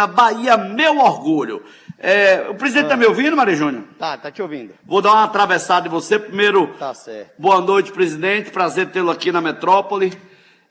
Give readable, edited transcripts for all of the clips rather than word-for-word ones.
A Bahia, meu orgulho. O presidente tá me ouvindo, Maria Júnior? Tá te ouvindo. Vou dar uma atravessada em você. Primeiro, Tá certo. Boa noite, presidente. Prazer tê-lo aqui na metrópole.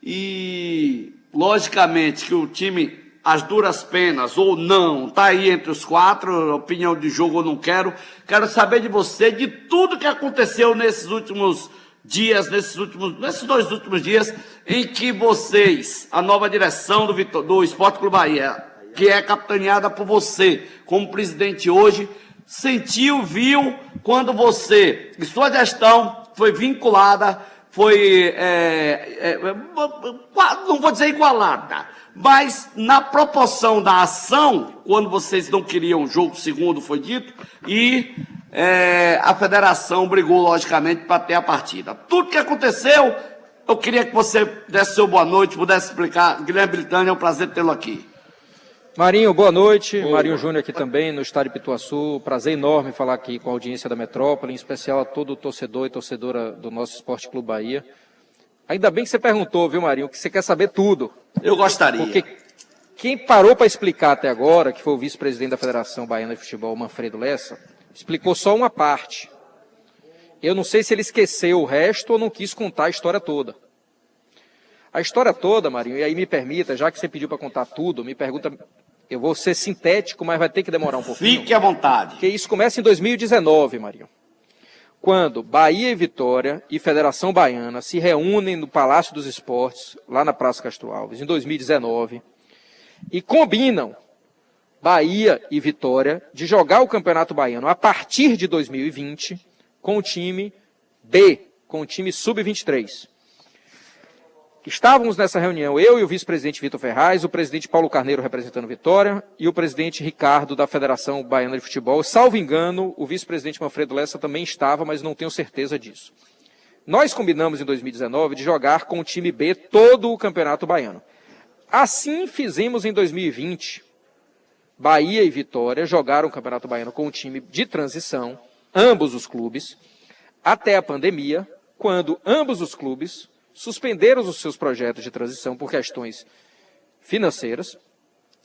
E, logicamente, que o time, as duras penas ou não, tá aí entre os quatro. Opinião de jogo eu não quero. Quero saber de você, de tudo que aconteceu nesses últimos dias, nesses 2 últimos dias, em que vocês, a nova direção do Sport Clube Bahia, que é capitaneada por você, como presidente hoje, sentiu, viu, quando você, e sua gestão, foi vinculada, não vou dizer igualada, mas na proporção da ação, quando vocês não queriam jogo segundo, foi dito, e a federação brigou, logicamente, para ter a partida. Tudo que aconteceu, eu queria que você desse seu boa noite, pudesse explicar. Guilherme Britânia, é um prazer tê-lo aqui. Marinho, boa noite. Marinho Júnior aqui também, no estádio Pituaçu. Prazer enorme falar aqui com a audiência da Metrópole, em especial a todo o torcedor e torcedora do nosso Esporte Clube Bahia. Ainda bem que você perguntou, viu, Marinho, que você quer saber tudo. Eu gostaria. Porque quem parou para explicar até agora, que foi o vice-presidente da Federação Baiana de Futebol, Manfredo Lessa, explicou só uma parte. Eu não sei se ele esqueceu o resto ou não quis contar a história toda. A história toda, Marinho, e aí me permita, já que você pediu para contar tudo, me pergunta, eu vou ser sintético, mas vai ter que demorar um pouquinho. Fique à vontade. Porque isso começa em 2019, Marinho. Quando Bahia e Vitória e Federação Baiana se reúnem no Palácio dos Esportes, lá na Praça Castro Alves, em 2019, e combinam Bahia e Vitória de jogar o Campeonato Baiano a partir de 2020 com o time B, com o time Sub-23. Estávamos nessa reunião, eu e o vice-presidente Vitor Ferraz, o presidente Paulo Carneiro representando Vitória e o presidente Ricardo da Federação Baiana de Futebol. Salvo engano, o vice-presidente Manfredo Lessa também estava, mas não tenho certeza disso. Nós combinamos em 2019 de jogar com o time B todo o Campeonato Baiano. Assim fizemos em 2020. Bahia e Vitória jogaram o Campeonato Baiano com o time de transição, ambos os clubes, até a pandemia, quando ambos os clubes suspenderam os seus projetos de transição por questões financeiras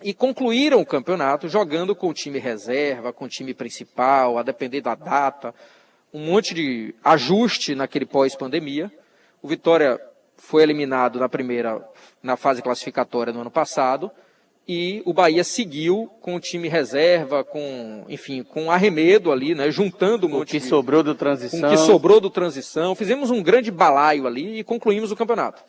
e concluíram o campeonato jogando com o time reserva, com o time principal, a depender da data, um monte de ajuste naquele pós-pandemia. O Vitória foi eliminado na fase classificatória no ano passado e o Bahia seguiu com o time reserva, com arremedo ali, né, juntando o que sobrou do transição. Com o que sobrou do transição. Fizemos um grande balaio ali e concluímos o campeonato.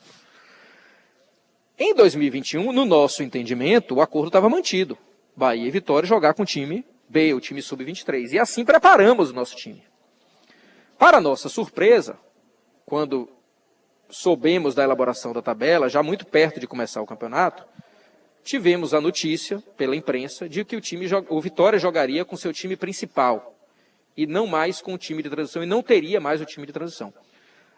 Em 2021, no nosso entendimento, o acordo estava mantido. Bahia e Vitória jogar com o time B, o time Sub-23. E assim preparamos o nosso time. Para nossa surpresa, quando soubemos da elaboração da tabela, já muito perto de começar o campeonato, tivemos a notícia, pela imprensa, de que o Vitória jogaria com seu time principal e não mais com o time de transição, e não teria mais o time de transição.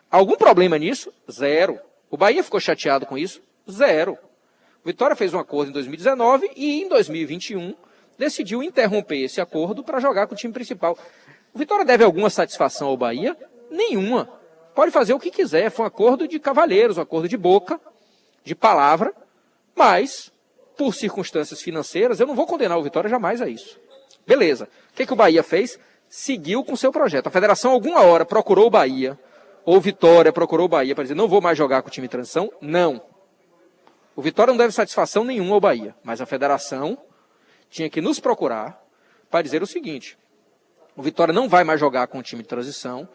Algum problema nisso? Zero. O Bahia ficou chateado com isso? Zero. O Vitória fez um acordo em 2019 e em 2021 decidiu interromper esse acordo para jogar com o time principal. O Vitória deve alguma satisfação ao Bahia? Nenhuma. Pode fazer o que quiser, foi um acordo de cavalheiros, um acordo de boca, de palavra, mas por circunstâncias financeiras, eu não vou condenar o Vitória jamais a isso. Beleza. O que o Bahia fez? Seguiu com o seu projeto. A federação, alguma hora, procurou o Bahia, ou Vitória procurou o Bahia para dizer, não vou mais jogar com o time de transição? Não. O Vitória não deve satisfação nenhuma ao Bahia, mas a federação tinha que nos procurar para dizer o seguinte, o Vitória não vai mais jogar com o time de transição,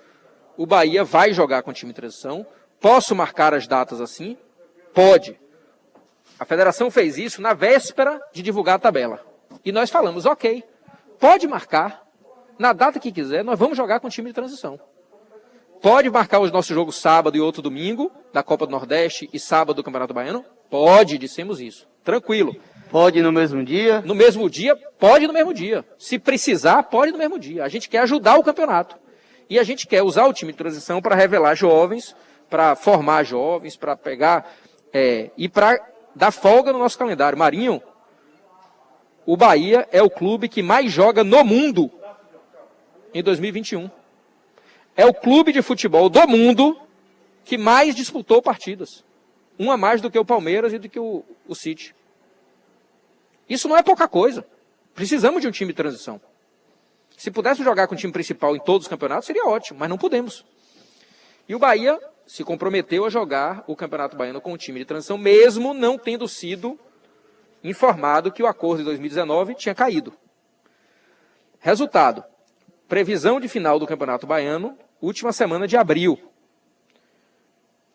o Bahia vai jogar com o time de transição, posso marcar as datas assim? Pode. A federação fez isso na véspera de divulgar a tabela. E nós falamos, ok, pode marcar, na data que quiser, nós vamos jogar com o time de transição. Pode marcar os nossos jogos sábado e outro domingo, da Copa do Nordeste e sábado do Campeonato Baiano? Pode, dissemos isso. Tranquilo. Pode no mesmo dia? No mesmo dia, pode no mesmo dia. Se precisar, pode no mesmo dia. A gente quer ajudar o campeonato. E a gente quer usar o time de transição para revelar jovens, para formar jovens, para pegar e para dar folga no nosso calendário. Marinho, o Bahia é o clube que mais joga no mundo em 2021. É o clube de futebol do mundo que mais disputou partidas. Uma mais do que o Palmeiras e do que o City. Isso não é pouca coisa. Precisamos de um time de transição. Se pudesse jogar com o time principal em todos os campeonatos, seria ótimo, mas não podemos. E o Bahia se comprometeu a jogar o Campeonato Baiano com o time de transição, mesmo não tendo sido informado que o acordo de 2019 tinha caído. Resultado, previsão de final do Campeonato Baiano, última semana de abril.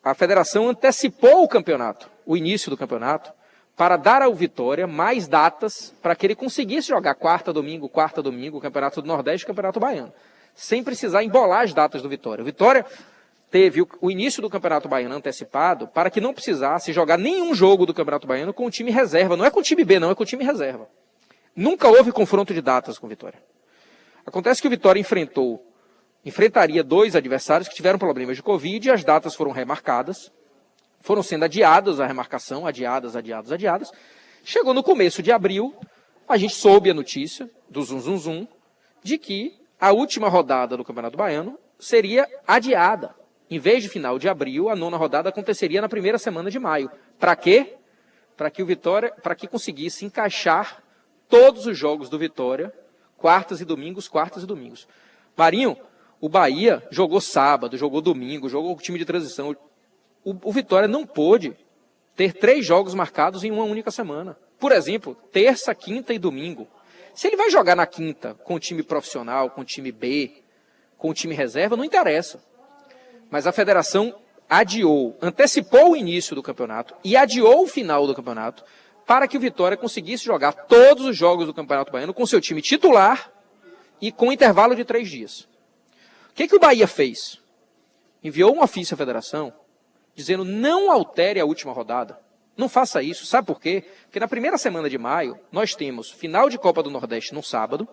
A federação antecipou o campeonato, o início do campeonato, para dar ao Vitória mais datas para que ele conseguisse jogar quarta, domingo, o Campeonato do Nordeste e o Campeonato Baiano, sem precisar embolar as datas do Vitória. O Vitória teve o início do Campeonato Baiano antecipado para que não precisasse jogar nenhum jogo do Campeonato Baiano com o time reserva. Não é com o time B, não, é com o time reserva. Nunca houve confronto de datas com o Vitória. Acontece que o Vitória enfrentaria 2 adversários que tiveram problemas de Covid e as datas foram remarcadas. Foram sendo adiadas a remarcação, adiadas. Chegou no começo de abril, a gente soube a notícia do zum, de que a última rodada do Campeonato Baiano seria adiada. Em vez de final de abril, a 9ª rodada aconteceria na primeira semana de maio. Para quê? Para que o Vitória, para que conseguisse encaixar todos os jogos do Vitória, quartas e domingos. Marinho, o Bahia jogou sábado, jogou domingo, jogou com o time de transição. O Vitória não pôde ter 3 jogos marcados em uma única semana. Por exemplo, terça, quinta e domingo. Se ele vai jogar na quinta com o time profissional, com o time B, com o time reserva, não interessa. Mas a federação antecipou o início do campeonato e adiou o final do campeonato para que o Vitória conseguisse jogar todos os jogos do Campeonato Baiano com seu time titular e com intervalo de 3 dias. O que o Bahia fez? Enviou um ofício à federação dizendo não altere a última rodada. Não faça isso. Sabe por quê? Porque na primeira semana de maio nós temos final de Copa do Nordeste no sábado,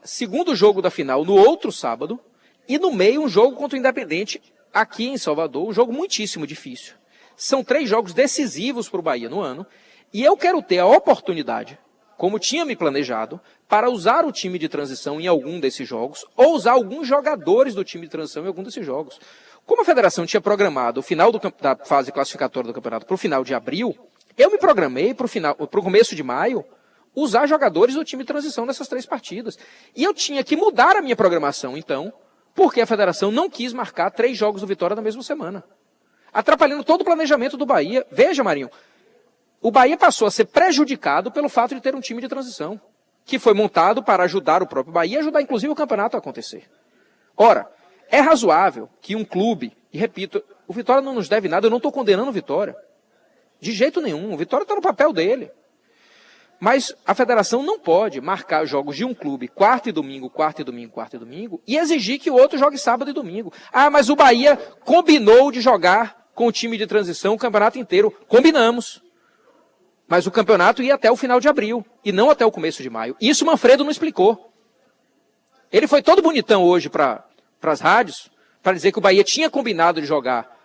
segundo jogo da final no outro sábado e no meio um jogo contra o Independente aqui em Salvador, um jogo muitíssimo difícil. São 3 jogos decisivos para o Bahia no ano e eu quero ter a oportunidade, como tinha me planejado, para usar o time de transição em algum desses jogos ou usar alguns jogadores do time de transição em algum desses jogos. Como a federação tinha programado o final da fase classificatória do campeonato para o final de abril, eu me programei para o começo de maio usar jogadores do time de transição nessas 3 partidas. E eu tinha que mudar a minha programação, então, porque a federação não quis marcar 3 jogos do Vitória na mesma semana, atrapalhando todo o planejamento do Bahia. Veja, Marinho, o Bahia passou a ser prejudicado pelo fato de ter um time de transição, que foi montado para ajudar o próprio Bahia e ajudar inclusive o campeonato a acontecer. Ora, é razoável que um clube, e repito, o Vitória não nos deve nada, eu não estou condenando o Vitória. De jeito nenhum, o Vitória está no papel dele. Mas a federação não pode marcar jogos de um clube quarta e domingo, e exigir que o outro jogue sábado e domingo. Ah, mas o Bahia combinou de jogar com o time de transição o campeonato inteiro. Combinamos. Mas o campeonato ia até o final de abril, e não até o começo de maio. Isso o Manfredo não explicou. Ele foi todo bonitão hoje para as rádios, para dizer que o Bahia tinha combinado de jogar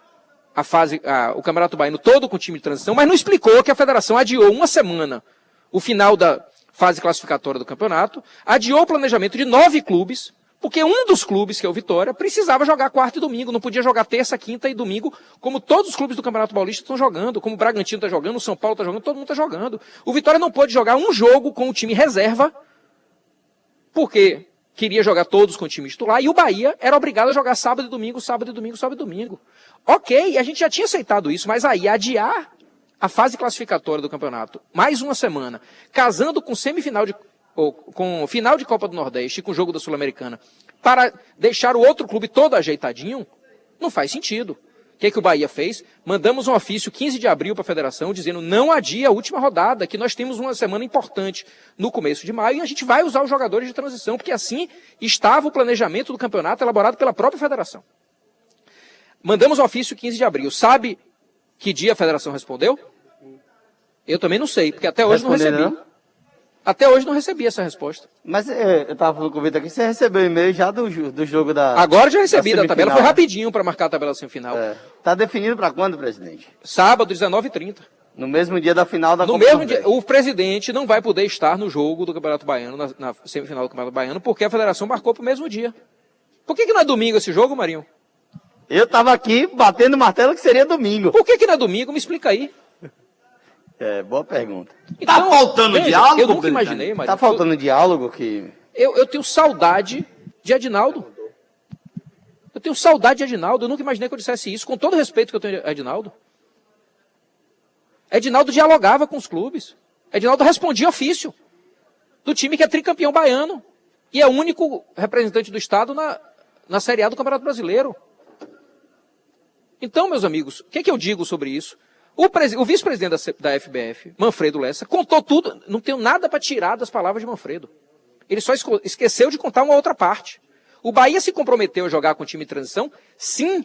o Campeonato Baiano todo com o time de transição, mas não explicou que a federação adiou uma semana o final da fase classificatória do campeonato, adiou o planejamento de 9 clubes, porque um dos clubes, que é o Vitória, precisava jogar quarta e domingo, não podia jogar terça, quinta e domingo, como todos os clubes do Campeonato Paulista estão jogando, como o Bragantino está jogando, o São Paulo está jogando, todo mundo está jogando. O Vitória não pôde jogar um jogo com o time reserva, porque queria jogar todos com o time titular, e o Bahia era obrigado a jogar sábado e domingo. Ok, a gente já tinha aceitado isso, mas aí adiar a fase classificatória do campeonato mais uma semana, casando com com final de Copa do Nordeste e com o jogo da Sul-Americana, para deixar o outro clube todo ajeitadinho, não faz sentido. O que o Bahia fez? Mandamos um ofício 15 de abril para a federação dizendo não adia a última rodada, que nós temos uma semana importante no começo de maio e a gente vai usar os jogadores de transição, porque assim estava o planejamento do campeonato elaborado pela própria federação. Mandamos o ofício 15 de abril. Sabe que dia a federação respondeu? Eu também não sei, porque até hoje não recebi. Não? Até hoje não recebi essa resposta. Mas eu estava falando com o Vitor aqui, você recebeu o e-mail já do jogo da... Agora já recebi da tabela, foi rapidinho para marcar a tabela semifinal. Está definido para quando, presidente? Sábado, 19h30. No mesmo dia da final da Copa. No mesmo dia, o presidente não vai poder estar no jogo do Campeonato Baiano, na semifinal do Campeonato Baiano, porque a federação marcou para o mesmo dia. Por que não é domingo esse jogo, Marinho? Eu estava aqui batendo martelo que seria domingo. Por que não é domingo? Me explica aí. Boa pergunta. Tá faltando diálogo, Eu nunca Beltrão? imaginei, Marinho. Tá faltando diálogo que... Eu tenho saudade de Edinaldo. Eu tenho saudade de Edinaldo. Eu nunca imaginei que eu dissesse isso, com todo o respeito que eu tenho a Edinaldo. Edinaldo dialogava com os clubes. Edinaldo respondia ofício do time que é tricampeão baiano e é o único representante do Estado na Série A do Campeonato Brasileiro. Então, meus amigos, o que eu digo sobre isso? O vice-presidente da FBF, Manfredo Lessa, contou tudo. Não tenho nada para tirar das palavras de Manfredo. Ele só esqueceu de contar uma outra parte. O Bahia se comprometeu a jogar com o time de transição? Sim.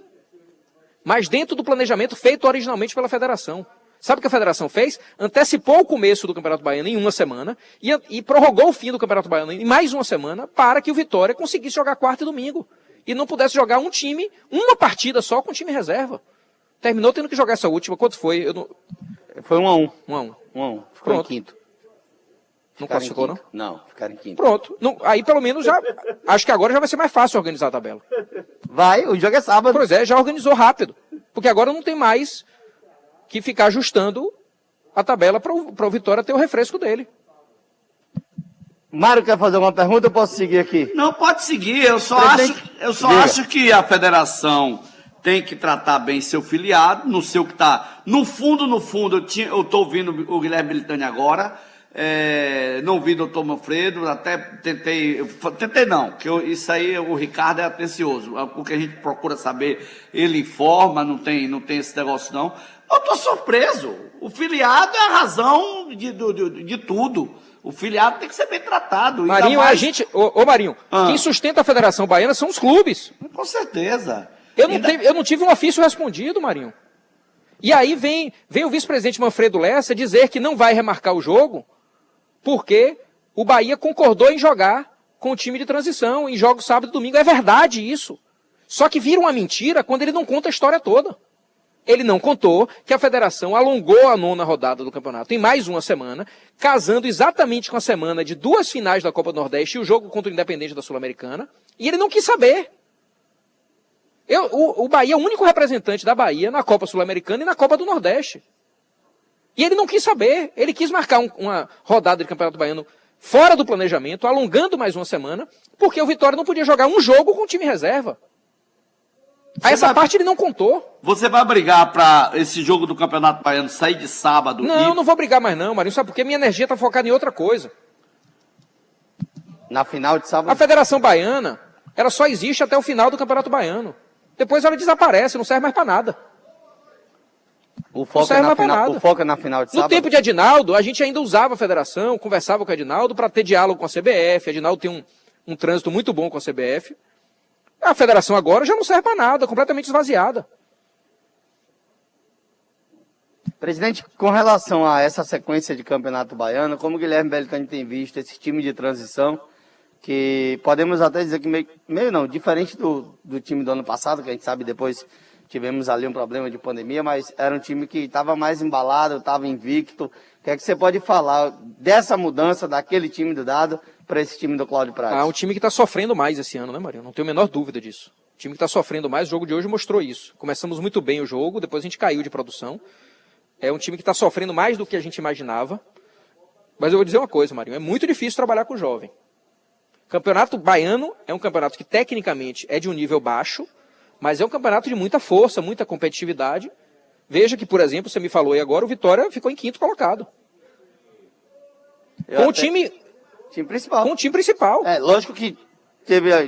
Mas dentro do planejamento feito originalmente pela federação. Sabe o que a federação fez? Antecipou o começo do Campeonato Baiano em uma semana e prorrogou o fim do Campeonato Baiano em mais uma semana para que o Vitória conseguisse jogar quarta e domingo. E não pudesse jogar um time, uma partida só com o time reserva. Terminou tendo que jogar essa última. Quanto foi? Foi 1-1. 1-1. 1-1. Ficou Pronto. em quinto. Não Ficaram classificou, em não? quinto. Não, ficaram em quinto. Pronto. Aí pelo menos já. Acho que agora já vai ser mais fácil organizar a tabela. Vai, o jogo é sábado. Pois é, já organizou rápido. Porque agora não tem mais que ficar ajustando a tabela para o Vitória ter o refresco dele. Mário quer fazer uma pergunta, eu posso seguir aqui? Não, pode seguir. Eu só Diga. acho que a federação tem que tratar bem seu filiado, não sei o que está. No fundo, eu estou ouvindo o Guilherme Beltrão agora, não ouvi o doutor Manfredo, até tentei não, isso aí o Ricardo é atencioso, o que a gente procura saber, ele informa, não tem esse negócio não. Eu estou surpreso, o filiado é a razão de tudo. O filiado tem que ser bem tratado. Marinho, mais... Marinho, quem sustenta a Federação Baiana são os clubes. Com certeza. Eu não tive um ofício respondido, Marinho. E aí vem o vice-presidente Manfredo Lessa dizer que não vai remarcar o jogo porque o Bahia concordou em jogar com o time de transição em jogos sábado e domingo. É verdade isso. Só que vira uma mentira quando ele não conta a história toda. Ele não contou que a federação alongou a 9ª rodada do campeonato em mais uma semana, casando exatamente com a semana de 2 finais da Copa do Nordeste e o jogo contra o Independente da Sul-Americana. E ele não quis saber. O Bahia é o único representante da Bahia na Copa Sul-Americana e na Copa do Nordeste. E ele não quis saber. Ele quis marcar uma rodada de Campeonato Baiano fora do planejamento, alongando mais uma semana, porque o Vitória não podia jogar um jogo com o time reserva. Essa parte ele não contou. Você vai brigar para esse jogo do Campeonato Baiano sair de sábado? Não vou brigar mais não, Marinho. Sabe por quê? Minha energia está focada em outra coisa. Na final de sábado? A Federação Baiana, ela só existe até o final do Campeonato Baiano. Depois ela desaparece, não serve mais para nada. O foco é na final de sábado? No tempo de Edinaldo, a gente ainda usava a federação, conversava com o Edinaldo para ter diálogo com a CBF. Edinaldo tem um trânsito muito bom com a CBF. A federação agora já não serve para nada, completamente esvaziada. Presidente, com relação a essa sequência de campeonato baiano, como o Guilherme Beltrão tem visto esse time de transição, que podemos até dizer que meio não, diferente do time do ano passado, que a gente sabe depois tivemos ali um problema de pandemia, mas era um time que estava mais embalado, estava invicto. O que é que você pode falar dessa mudança daquele time do Dado para esse time do Cláudio Prates? Um time que está sofrendo mais esse ano, né, Marinho? Não tenho a menor dúvida disso. O time que está sofrendo mais, o jogo de hoje mostrou isso. Começamos muito bem o jogo, depois a gente caiu de produção. É um time que está sofrendo mais do que a gente imaginava. Mas eu vou dizer uma coisa, Marinho, é muito difícil trabalhar com jovem. Campeonato baiano é um campeonato que tecnicamente é de um nível baixo, mas é um campeonato de muita força, muita competitividade. Veja que, por exemplo, você me falou aí agora, o Vitória ficou em 5º colocado. Com o time principal. Com o time principal. Lógico que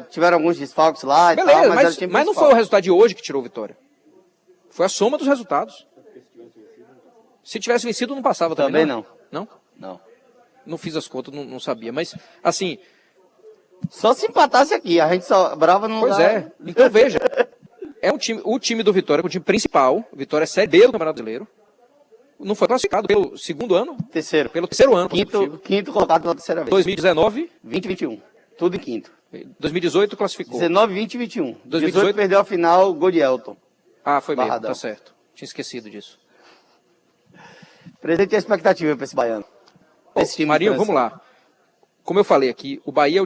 tiveram alguns desfalques lá. Beleza, e tal, mas não foi o resultado de hoje que tirou o Vitória. Foi a soma dos resultados. Se tivesse vencido, não passava também. Também não. Não? Não fiz as contas, não sabia. Mas, assim... Só se empatasse aqui, a gente só brava no Pois lugar... é. Então, veja. O time do Vitória, o time principal, Vitória é Série B do Campeonato Brasileiro, não foi classificado pelo segundo ano. Terceiro. Pelo terceiro ano consecutivo. Quinto colocado pela terceira vez. 2019. 20 e 21. Tudo em quinto. 2018 classificou. 19, 20 e 21. 2018 18 perdeu a final, gol de Elton. Foi Barradão. mesmo, tá certo. Tinha esquecido disso. Presidente, a expectativa para esse baiano? Esse time Marinho, vamos lá. Como eu falei aqui, o Bahia é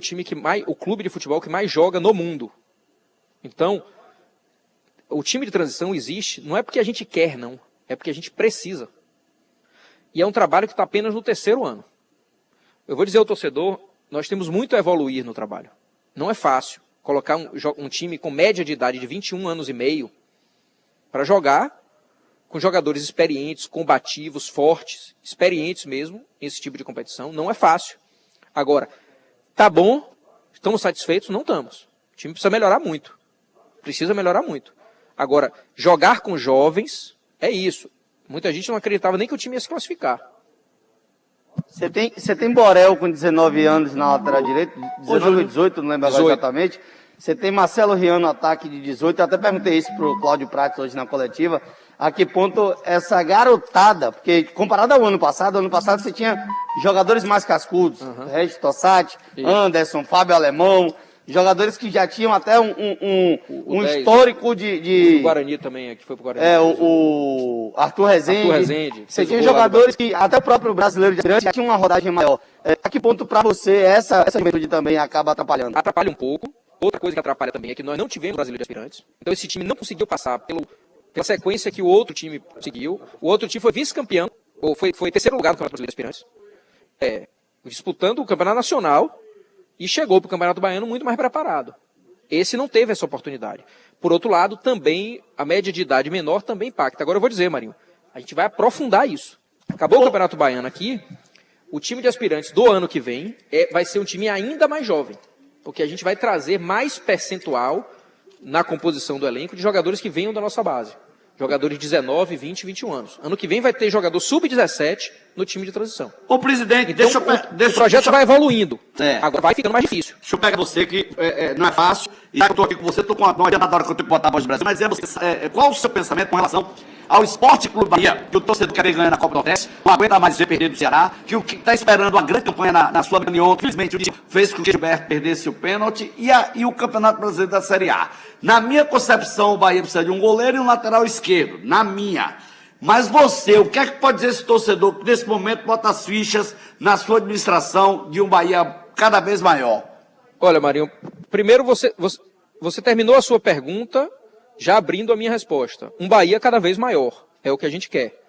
o clube de futebol que mais joga no mundo. Então, o time de transição existe, não é porque a gente quer, não. É porque a gente precisa. E é um trabalho que está apenas no 3º ano. Eu vou dizer ao torcedor, nós temos muito a evoluir no trabalho. Não é fácil colocar um time com média de idade de 21 anos e meio para jogar com jogadores experientes, combativos, fortes, experientes mesmo, nesse tipo de competição. Não é fácil. Agora, tá bom? Estamos satisfeitos? Não estamos. O time precisa melhorar muito. Precisa melhorar muito. Agora, jogar com jovens é isso. Muita gente não acreditava nem que o time ia se classificar. Você tem Borel com 19 anos na lateral direita, 19 ou 18, não lembro agora 18. exatamente. Você tem Marcelo Rian no ataque de 18, eu até perguntei isso pro Cláudio Prates hoje na coletiva, a que ponto essa garotada, porque comparado ao ano passado você tinha jogadores mais cascudos, Regis Tossati, Anderson, Fábio Alemão, jogadores que já tinham até um 10, histórico de... O Guarani também, que foi pro Guarani. O Arthur Rezende. Arthur Rezende. Você tinha jogadores que, até o próprio brasileiro de grande, já tinha uma rodagem maior. A que ponto para você essa juventude também acaba atrapalhando? Atrapalha um pouco. Outra coisa que atrapalha também é que nós não tivemos brasileiro de aspirantes. Então esse time não conseguiu passar pela sequência que o outro time conseguiu. O outro time foi vice-campeão, ou foi 3º lugar no Campeonato Brasileiro de Aspirantes. Disputando o Campeonato Nacional e chegou para o Campeonato Baiano muito mais preparado. Esse não teve essa oportunidade. Por outro lado, também a média de idade menor também impacta. Agora eu vou dizer, Marinho, a gente vai aprofundar isso. Acabou o Campeonato Baiano aqui, o time de aspirantes do ano que vem vai ser um time ainda mais jovem, porque a gente vai trazer mais percentual na composição do elenco de jogadores que venham da nossa base. Jogadores de 19, 20, 21 anos. Ano que vem vai ter jogador sub-17 no time de transição. Ô, presidente, Então, o projeto vai evoluindo. Agora vai ficando mais difícil. Deixa eu pegar você, que não é fácil. E já que eu tô aqui com você, tô com não adianta na hora que eu tenho que botar a voz do Brasil, mas qual o seu pensamento com relação ao Esporte Clube Bahia, que o torcedor quer ver ganhar na Copa do Nordeste, não aguenta mais ver perder do Ceará, que o que está esperando uma grande campanha na sua reunião, infelizmente o time fez com que o Gilberto perdesse o pênalti, e o Campeonato Brasileiro da Série A. Na minha concepção, o Bahia precisa de um goleiro e um lateral esquerdo, na minha. Mas você, o que é que pode dizer esse torcedor que nesse momento bota as fichas na sua administração de um Bahia cada vez maior? Olha, Marinho, primeiro você terminou a sua pergunta já abrindo a minha resposta. Um Bahia cada vez maior, é o que a gente quer.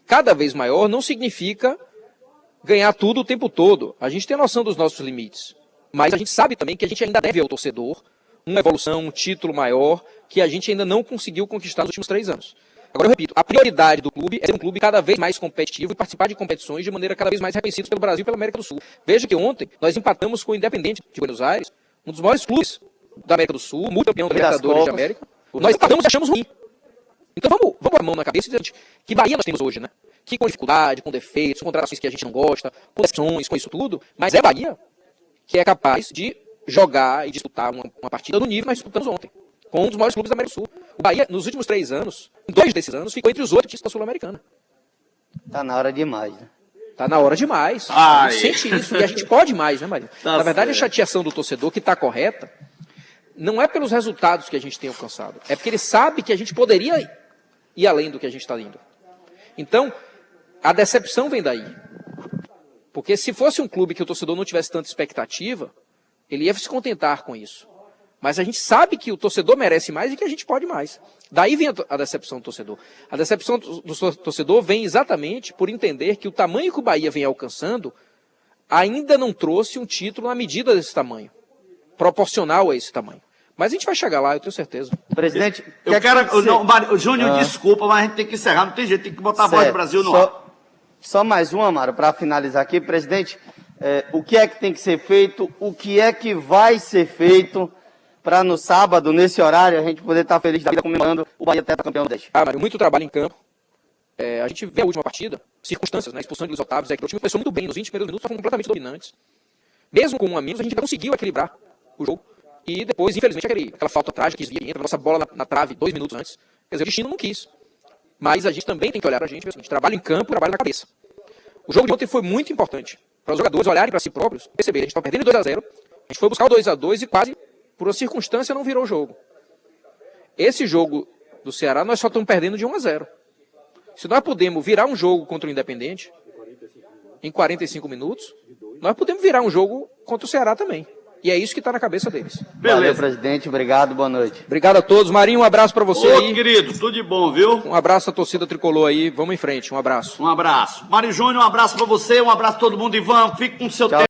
Cada vez maior não significa ganhar tudo o tempo todo. A gente tem noção dos nossos limites. Mas a gente sabe também que a gente ainda deve ao torcedor uma evolução, um título maior, que a gente ainda não conseguiu conquistar nos últimos 3 anos. Agora eu repito, a prioridade do clube é ser um clube cada vez mais competitivo e participar de competições de maneira cada vez mais reconhecida pelo Brasil e pela América do Sul. Veja que ontem nós empatamos com o Independente de Buenos Aires, um dos maiores clubes da América do Sul, multicampeão da Libertadores de América. Nós empatamos e achamos ruim. Então vamos pôr a mão na cabeça e dizer, que Bahia nós temos hoje, né? Que com dificuldade, com defeitos, com contratações que a gente não gosta, com decepções, com isso tudo, mas é Bahia que é capaz de jogar e disputar uma partida no nível que nós disputamos ontem, com um dos maiores clubes da América do Sul. O Bahia, nos últimos 3 anos, em 2 desses anos, ficou entre os 8 times da Sul-Americana. Tá na hora demais, né? Tá na hora demais. A gente sente isso. E a gente pode mais, né, Maria? Tá na verdade, certo. a chateação do torcedor, que está correta, não é pelos resultados que a gente tem alcançado. É porque ele sabe que a gente poderia ir além do que a gente está indo. Então, a decepção vem daí. Porque se fosse um clube que o torcedor não tivesse tanta expectativa, ele ia se contentar com isso. Mas a gente sabe que o torcedor merece mais e que a gente pode mais. Daí vem a decepção do torcedor. A decepção do torcedor vem exatamente por entender que o tamanho que o Bahia vem alcançando ainda não trouxe um título na medida desse tamanho, proporcional a esse tamanho. Mas a gente vai chegar lá, eu tenho certeza. Presidente, Eu quero. Não, Júnior, desculpa, mas a gente tem que encerrar, não tem jeito, tem que botar a voz do Brasil no ar. Só mais uma, Amaro, para finalizar aqui. Presidente, o que é que tem que ser feito, o que é que vai ser feito para no sábado, nesse horário, a gente poder estar feliz da vida comemorando o Bahia tetracampeão do Nordeste? Mário, muito trabalho em campo. A gente vê a última partida, circunstâncias, né? A expulsão de Luiz Otávio, que o time começou muito bem, nos 20 primeiros minutos foram completamente dominantes. Mesmo com um a menos, a gente conseguiu equilibrar o jogo. E depois, infelizmente, aquela falta trágica que entra a nossa bola na trave 2 minutos antes. Quer dizer, o destino não quis. Mas a gente também tem que olhar pra gente, a gente trabalha em campo e trabalha na cabeça. O jogo de ontem foi muito importante para os jogadores olharem para si próprios, perceberem, a gente estava perdendo 2-0, a gente foi buscar o 2-2 e quase, por uma circunstância, não virou o jogo. Esse jogo do Ceará, nós só estamos perdendo de 1-0. Se nós podemos virar um jogo contra o Independente, em 45 minutos, nós podemos virar um jogo contra o Ceará também. E é isso que está na cabeça deles. Valeu, Beleza. presidente. Obrigado, boa noite. Obrigado a todos. Marinho, um abraço para você Ô, aí. querido, tudo de bom, viu? Um abraço à torcida tricolor aí. Vamos em frente. Um abraço. Um abraço. Mário Júnior, um abraço pra você, um abraço a todo mundo. Ivan, fique com o seu Tchau, tempo.